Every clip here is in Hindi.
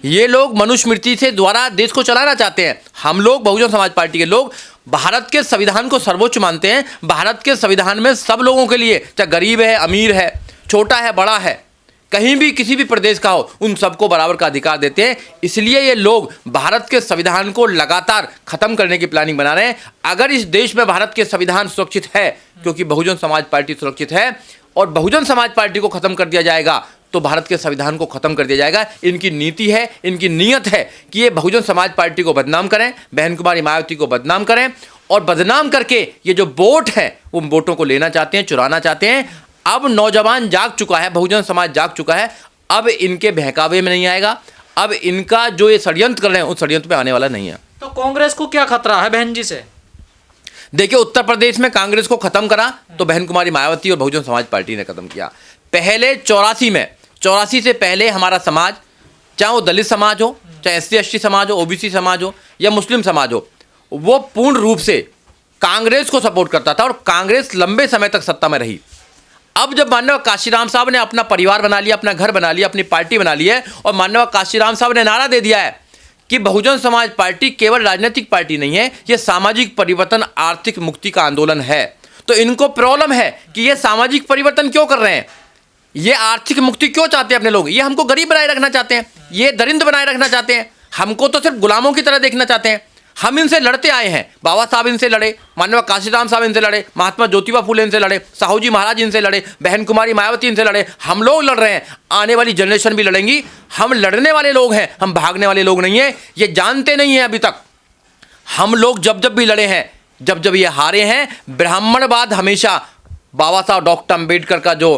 ये लोग मनुस्मृति से द्वारा देश को चलाना चाहते हैं। हम लोग बहुजन समाज पार्टी के लोग भारत के संविधान को सर्वोच्च मानते हैं। भारत के संविधान में सब लोगों के लिए, चाहे गरीब है, अमीर है, छोटा है, बड़ा है, कहीं भी किसी भी प्रदेश का हो, उन सबको बराबर का अधिकार देते हैं। इसलिए ये लोग भारत के संविधान को लगातार खत्म करने की प्लानिंग बना रहे हैं। अगर इस देश में भारत के संविधान सुरक्षित है, क्योंकि बहुजन समाज पार्टी सुरक्षित है, और बहुजन समाज पार्टी को खत्म कर दिया जाएगा तो भारत के संविधान को खत्म कर दिया जाएगा। इनकी नीति है, इनकी नीयत है कि ये बहुजन समाज पार्टी को बदनाम करें, बहन कुमारी मायावती को बदनाम करें, और बदनाम करके ये जो वोट है वो वोटों को लेना चाहते हैं, चुराना चाहते हैं। अब नौजवान जाग चुका है, बहुजन समाज जाग चुका है। अब इनके बहकावे में नहीं आएगा। अब इनका जो ये षड्यंत्र कर रहे हैं उस षड्यंत्र में आने वाला नहीं है। तो कांग्रेस को क्या खतरा है बहन जी से? देखिए, उत्तर प्रदेश में कांग्रेस को खत्म करा तो बहन कुमारी मायावती और बहुजन समाज पार्टी ने खत्म किया। पहले 84 से पहले हमारा समाज, चाहे वो दलित समाज हो, चाहे SC/ST समाज हो, OBC समाज हो या मुस्लिम समाज हो, वो पूर्ण रूप से कांग्रेस को सपोर्ट करता था और कांग्रेस लंबे समय तक सत्ता में रही। अब जब माननीय काशीराम साहब ने अपना परिवार बना लिया, अपना घर बना लिया, अपनी पार्टी बना ली है, और माननीय काशीराम साहब ने नारा दे दिया है कि बहुजन समाज पार्टी केवल राजनीतिक पार्टी नहीं है, ये सामाजिक परिवर्तन, आर्थिक मुक्ति का आंदोलन है। तो इनको प्रॉब्लम है कि ये सामाजिक परिवर्तन क्यों कर रहे हैं, ये आर्थिक मुक्ति क्यों चाहते हैं अपने लोग, ये हमको गरीब बनाए रखना चाहते हैं, ये दरिंद बनाए रखना चाहते हैं, हमको तो सिर्फ गुलामों की तरह देखना चाहते हैं। हम इनसे लड़ते आए हैं। बाबा साहब इनसे लड़े, माननीय काशीराम साहब इनसे लड़े, महात्मा ज्योतिबा फूले इनसे लड़े, साहू जी महाराज इनसे लड़े, बहन कुमारी मायावती इनसे लड़े, हम लोग लड़ रहे हैं, आने वाली जनरेशन भी लड़ेंगी। हम लड़ने वाले लोग हैं, हम भागने वाले लोग नहीं हैं। ये जानते नहीं हैं अभी तक। हम लोग जब जब भी लड़े हैं, जब जब ये हारे हैं, ब्राह्मणवाद हमेशा बाबा साहब डॉक्टर अम्बेडकर का जो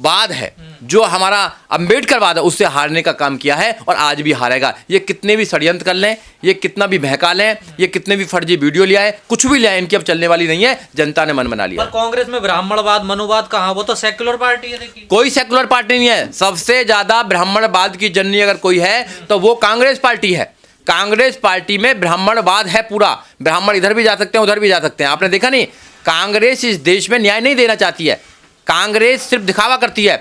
वाद है, जो हमारा अम्बेडकरवाद है, उससे हारने का काम किया है और आज भी हारेगा। ये कितने भी षड्यंत्र कर लें, ये कितना भी बहका लें, ये कितने भी फर्जी वीडियो ले आए, कुछ भी ले आए, इनकी अब चलने वाली नहीं है। जनता ने मन बना लिया। पर कांग्रेस में ब्राह्मणवाद, मनुवाद कहाँ? वो तो सेक्युलर पार्टी है। देखिए, कोई सेक्युलर पार्टी नहीं है। सबसे ज्यादा ब्राह्मणवाद की जननी अगर कोई है तो वो कांग्रेस पार्टी है। कांग्रेस पार्टी में ब्राह्मणवाद है पूरा। ब्राह्मण इधर भी जा सकते हैं, उधर भी जा सकते हैं। आपने देखा नहीं, कांग्रेस इस देश में न्याय नहीं देना चाहती है। कांग्रेस सिर्फ दिखावा करती है।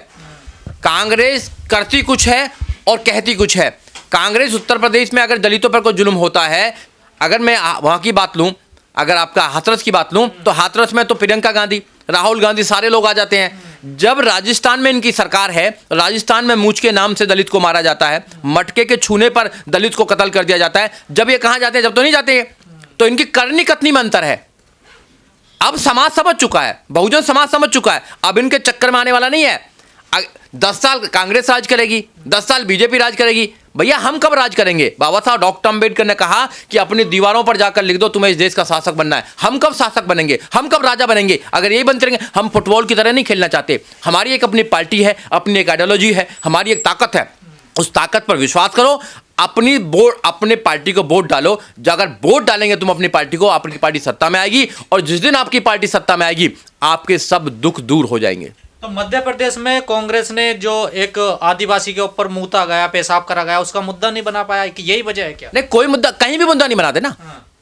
कांग्रेस करती कुछ है और कहती कुछ है। कांग्रेस उत्तर प्रदेश में अगर दलितों पर कोई जुल्म होता है, अगर मैं वहाँ की बात लूँ, अगर आपका हाथरस की बात लूँ, तो हाथरस में तो प्रियंका गांधी, राहुल गांधी, सारे लोग आ जाते हैं। जब राजस्थान में इनकी सरकार है, राजस्थान में मूंछ के नाम से दलित को मारा जाता है, मटके के छूने पर दलित को कत्ल कर दिया जाता है। जब ये कहाँ जाते हैं? जब तो नहीं जाते। तो इनकी करनी कथनी में अंतर है। अब समाज समझ चुका है, बहुजन समाज समझ चुका है, अब इनके चक्कर में आने वाला नहीं है। 10 साल कांग्रेस राज करेगी, 10 साल बीजेपी राज करेगी। भैया हम कब राज करेंगे? बाबा साहब डॉक्टर अम्बेडकर ने कहा कि अपनी दीवारों पर जाकर लिख दो तुम्हें इस देश का शासक बनना है। हम कब शासक बनेंगे? हम कब राजा बनेंगे? अगर यही बनते रहेंगे। हम फुटबॉल की तरह नहीं खेलना चाहते। हमारी एक अपनी पार्टी है, अपनी एक आइडियोलॉजी है, हमारी एक ताकत है। उस ताकत पर विश्वास करो, अपनी वोट, अपने पार्टी को वोट डालो। अगर वोट डालेंगे तुम अपनी पार्टी को, आपकी पार्टी सत्ता में आएगी, और जिस दिन आपकी पार्टी सत्ता में आएगी आपके सब दुख दूर हो जाएंगे। तो मध्य प्रदेश में कांग्रेस ने जो एक आदिवासी के ऊपर मूता गया, पेशाब करा गया, उसका मुद्दा नहीं बना पाया कि यही वजह है क्या? नहीं, कोई मुद्दा, कहीं भी मुद्दा नहीं बनाते ना।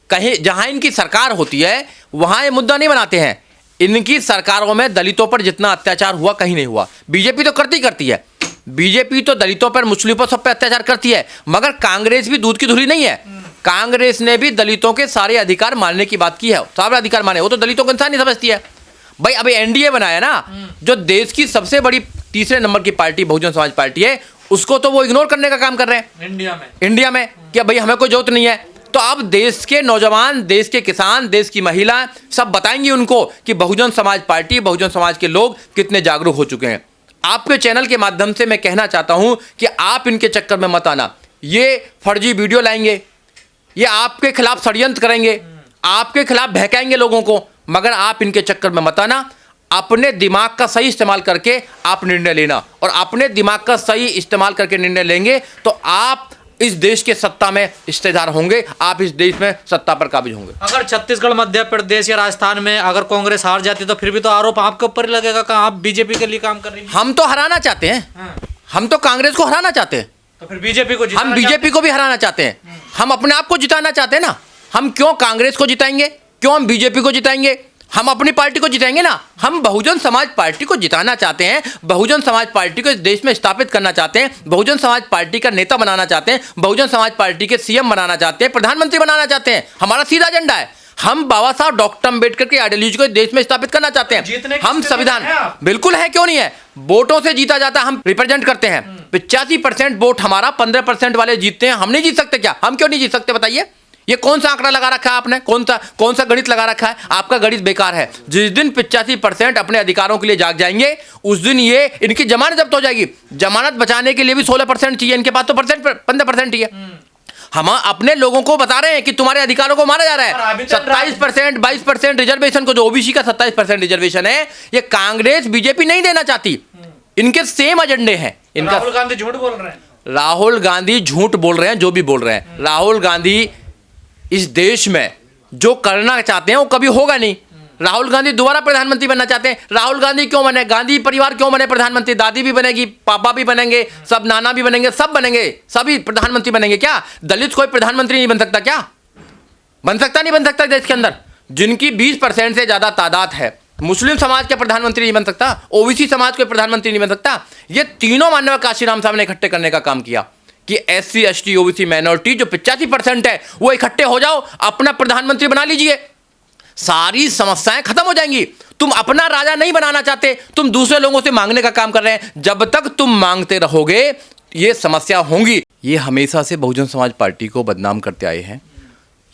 कहीं जहां इनकी सरकार होती है वहां ये मुद्दा नहीं बनाते हैं। इनकी सरकारों में दलितों पर जितना अत्याचार हुआ कहीं नहीं हुआ। बीजेपी तो करती है। बीजेपी तो दलितों पर, मुस्लिमों पर, सब पे अत्याचार करती है। मगर कांग्रेस भी दूध की धुली नहीं है। कांग्रेस ने भी दलितों के सारे अधिकार मानने की बात की है। सारे अधिकार माने, वो तो दलितों को इंसान नहीं समझती है। भाई अभी एनडीए बनाया ना, जो देश की सबसे बड़ी तीसरे नंबर की पार्टी बहुजन समाज पार्टी है, उसको तो वो इग्नोर करने का काम कर रहे हैं इंडिया में कि भाई हमें कोई जरूरत नहीं है। तो अब देश के नौजवान, देश के किसान, देश की महिला सब बताएंगी उनको कि बहुजन समाज पार्टी, बहुजन समाज के लोग कितने जागरूक हो चुके हैं। आपके चैनल के माध्यम से मैं कहना चाहता हूं कि आप इनके चक्कर में मत आना। ये फर्जी वीडियो लाएंगे, ये आपके खिलाफ षड्यंत्र करेंगे, आपके खिलाफ बहकाएंगे लोगों को, मगर आप इनके चक्कर में मत आना। अपने दिमाग का सही इस्तेमाल करके आप निर्णय लेना, और अपने दिमाग का सही इस्तेमाल करके निर्णय लेंगे तो आप इस देश के सत्ता में हिस्सेदार होंगे, आप इस देश में सत्ता पर काबिज होंगे। अगर छत्तीसगढ़, मध्य प्रदेश या राजस्थान में अगर कांग्रेस हार जाती तो फिर भी तो आरोप आपके ऊपर ही लगेगा कि आप बीजेपी के लिए काम कर रही हैं। हम तो हराना चाहते हैं। हम तो कांग्रेस को हराना चाहते हैं। तो फिर बीजेपी को हम बीजेपी को भी हराना चाहते हैं। हम अपने आप को जिताना चाहते हैं ना। हम क्यों कांग्रेस को जिताएंगे? क्यों हम बीजेपी को जिताएंगे? हम अपनी पार्टी को जिताएंगे ना। हम बहुजन समाज पार्टी को जिताना चाहते हैं, बहुजन समाज पार्टी को इस देश में स्थापित करना चाहते हैं, बहुजन समाज पार्टी का नेता बनाना चाहते हैं, बहुजन समाज पार्टी के सीएम बनाना चाहते हैं, प्रधानमंत्री बनाना चाहते हैं। हमारा सीधा एजेंडा है। हम बाबा साहब डॉक्टर अंबेडकर की आइडियोलॉजी को देश में स्थापित करना चाहते हैं। हम संविधान बिल्कुल है, क्यों नहीं है, वोटों से जीता जाता है, हम रिप्रेजेंट करते हैं। 85% वोट हमारा, 15% वाले जीतते हैं। हम नहीं जीत सकते क्या? हम क्यों नहीं जीत सकते बताइए? ये कौन सा आंकड़ा लगा रखा है आपने? कौन सा गणित लगा रखा है? आपका गणित बेकार है। जिस दिन 85% अपने अधिकारों के लिए जाग जाएंगे, उस दिन ये इनकी जमानत जब्त हो जाएगी। जमानत बचाने के लिए भी 16% चाहिए, इनके पास तो 15% ही है। हम अपने लोगों को बता रहे हैं कि तुम्हारे अधिकारों को मारा जा रहा है। 27%, 22% रिजर्वेशन को, जो ओबीसी का 27% रिजर्वेशन है, ये कांग्रेस बीजेपी नहीं देना चाहती। इनके सेम एजेंडे हैं। इनका राहुल गांधी झूठ बोल रहे हैं। राहुल गांधी झूठ बोल रहे हैं, जो भी बोल रहे हैं। राहुल गांधी इस देश में जो करना चाहते हैं वो कभी होगा नहीं। राहुल गांधी दोबारा प्रधानमंत्री बनना चाहते हैं। राहुल गांधी क्यों बने? गांधी परिवार क्यों बने प्रधानमंत्री? दादी भी बनेगी, पापा भी बनेंगे, सब नाना भी बनेंगे, सब बनेंगे, सभी प्रधानमंत्री बनेंगे। क्या दलित कोई प्रधानमंत्री नहीं बन सकता? क्या बन सकता? नहीं बन सकता। देश के अंदर जिनकी 20% से ज्यादा तादाद है, मुस्लिम समाज के प्रधानमंत्री नहीं बन सकता, ओबीसी समाज के प्रधानमंत्री नहीं बन सकता। ये तीनों मानव काशीराम साहब ने इकट्ठे करने का काम किया कि SC ST OBC माइनॉरिटी जो 85% है, वो इकट्ठे हो जाओ, अपना प्रधानमंत्री बना लीजिए, सारी समस्याएं खत्म हो जाएंगी। तुम अपना राजा नहीं बनाना चाहते, तुम दूसरे लोगों से मांगने का काम कर रहे हैं। जब तक तुम मांगते रहोगे, ये समस्या होंगी। ये हमेशा से बहुजन समाज पार्टी को बदनाम करते आए हैं।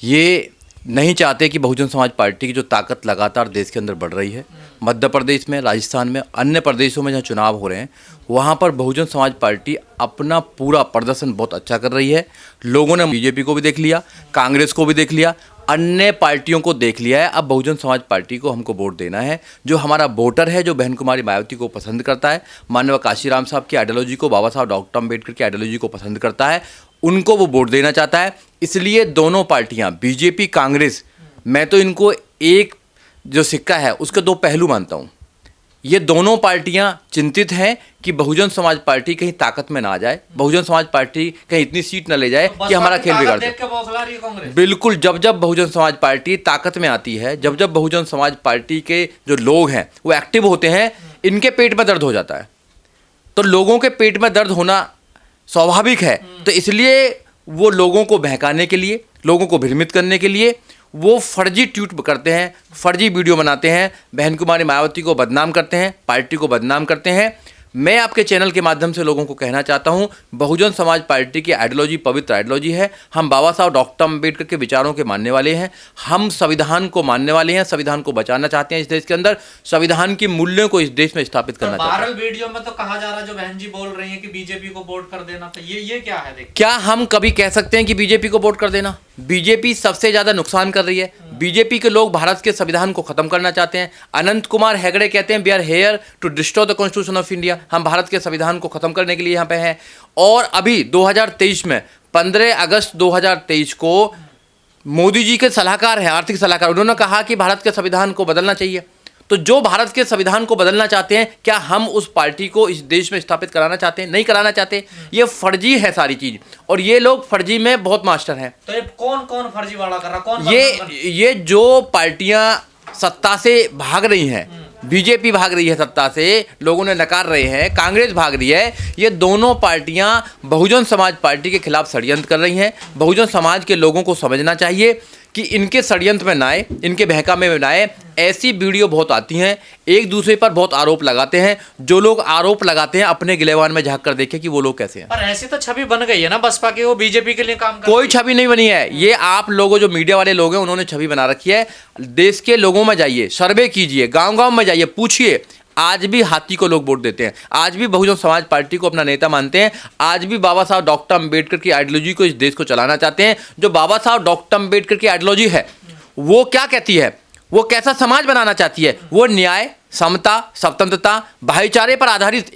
ये नहीं चाहते कि बहुजन समाज पार्टी की जो ताकत लगातार देश के अंदर बढ़ रही है, मध्य प्रदेश में, राजस्थान में, अन्य प्रदेशों में जहाँ चुनाव हो रहे हैं, वहाँ पर बहुजन समाज पार्टी अपना पूरा प्रदर्शन बहुत अच्छा कर रही है। लोगों ने बीजेपी को भी देख लिया, कांग्रेस को भी देख लिया, अन्य पार्टियों को देख लिया है। अब बहुजन समाज पार्टी को हमको वोट देना है। जो हमारा वोटर है, जो बहन कुमारी मायावती को पसंद करता है, माननीय काशीराम साहब की आइडियोलॉजी को, बाबा साहब डॉक्टर अम्बेडकर की आइडियोलॉजी को पसंद करता है, उनको वो वोट देना चाहता है। इसलिए दोनों पार्टियां, बीजेपी, कांग्रेस, मैं तो इनको एक जो सिक्का है उसके दो पहलू मानता हूं। ये दोनों पार्टियां चिंतित हैं कि बहुजन समाज पार्टी कहीं ताकत में ना आ जाए, बहुजन समाज पार्टी कहीं इतनी सीट न ले जाए कि हमारा खेल बिगाड़ दे। बिल्कुल, जब जब बहुजन समाज पार्टी ताकत में आती है, जब जब बहुजन समाज पार्टी के जो लोग हैं वो एक्टिव होते हैं, इनके पेट में दर्द हो जाता है। तो लोगों के पेट में दर्द होना स्वाभाविक है। तो इसलिए वो लोगों को बहकाने के लिए, लोगों को भ्रमित करने के लिए वो फर्जी ट्वीट करते हैं, फर्जी वीडियो बनाते हैं, बहन कुमारी मायावती को बदनाम करते हैं, पार्टी को बदनाम करते हैं। मैं आपके चैनल के माध्यम से लोगों को कहना चाहता हूं, बहुजन समाज पार्टी की आइडियोलॉजी पवित्र आइडियोलॉजी है। हम बाबा साहब डॉक्टर अम्बेडकर के विचारों के मानने वाले हैं। हम संविधान को मानने वाले हैं, संविधान को बचाना चाहते हैं इस देश के अंदर, संविधान की मूल्यों को इस देश में स्थापित करना चाहते हैं। वायरल वीडियो में तो कहा जा रहा है, जो बहन जी बोल रही है कि बीजेपी को वोट कर देना, तो ये क्या है? क्या हम कभी कह सकते हैं कि बीजेपी को वोट कर देना? बीजेपी सबसे ज्यादा नुकसान कर रही है। बीजेपी के लोग भारत के संविधान को खत्म करना चाहते हैं। अनंत कुमार हेगड़े कहते हैं, we are here to destroy the constitution of India. हम भारत के संविधान को खत्म करने के लिए यहाँ पे हैं। और अभी 2023 में 15 अगस्त 2023 को मोदी जी के सलाहकार हैं, आर्थिक सलाहकार, उन्होंने कहा कि भारत के संविधान को बदलना चाहिए। तो जो भारत के संविधान को बदलना चाहते हैं, क्या हम उस पार्टी को इस देश में स्थापित कराना चाहते हैं? नहीं कराना चाहते। ये फर्जी है सारी चीज, और ये लोग फर्जी में बहुत मास्टर हैं। तो ये कौन फर्जी वाला कर रहा? कौन ये जो पार्टियां सत्ता से भाग रही हैं, बीजेपी भाग रही है सत्ता से, लोगों ने नकार रहे हैं, कांग्रेस भाग रही है, ये दोनों पार्टियां बहुजन समाज पार्टी के खिलाफ षड्यंत्र कर रही हैं। बहुजन समाज के लोगों को समझना चाहिए कि इनके षड्यंत्र में ना आए, इनके बहकावे में ना आए। ऐसी वीडियो बहुत आती हैं, एक दूसरे पर बहुत आरोप लगाते हैं। जो लोग आरोप लगाते हैं, अपने गिलेवान में झांक कर देखें कि वो लोग कैसे हैं। पर ऐसी तो छवि बन गई है ना बसपा की, वो बीजेपी के लिए काम कर। कोई छवि नहीं बनी है। ये आप लोगों, जो मीडिया वाले लोग हैं, उन्होंने छवि बना रखी है। देश के लोगों में जाइए, सर्वे कीजिए, गाँव-गाँव में जाइए, पूछिए। आज भी हाथी को लोग वोट देते हैं, आज भी बहुजन समाज पार्टी को अपना नेता मानते हैं, आज भी बाबा साहब डॉक्टर अम्बेडकर की आइडियोलॉजी को इस देश को चलाना चाहते हैं। जो बाबा साहब डॉक्टर अम्बेडकर की आइडियोलॉजी है, वो क्या कहती है, वो कैसा समाज बनाना चाहती है? वो न्याय, समता, स्वतंत्रता, भाईचारे पर आधारित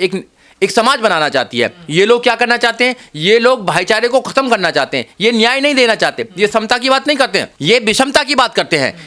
एक समाज बनाना चाहती है। ये लोग क्या करना चाहते हैं? ये लोग भाईचारे को खत्म करना चाहते हैं। ये न्याय नहीं देना चाहते, ये समता की बात नहीं करते हैं, ये विषमता की बात करते हैं।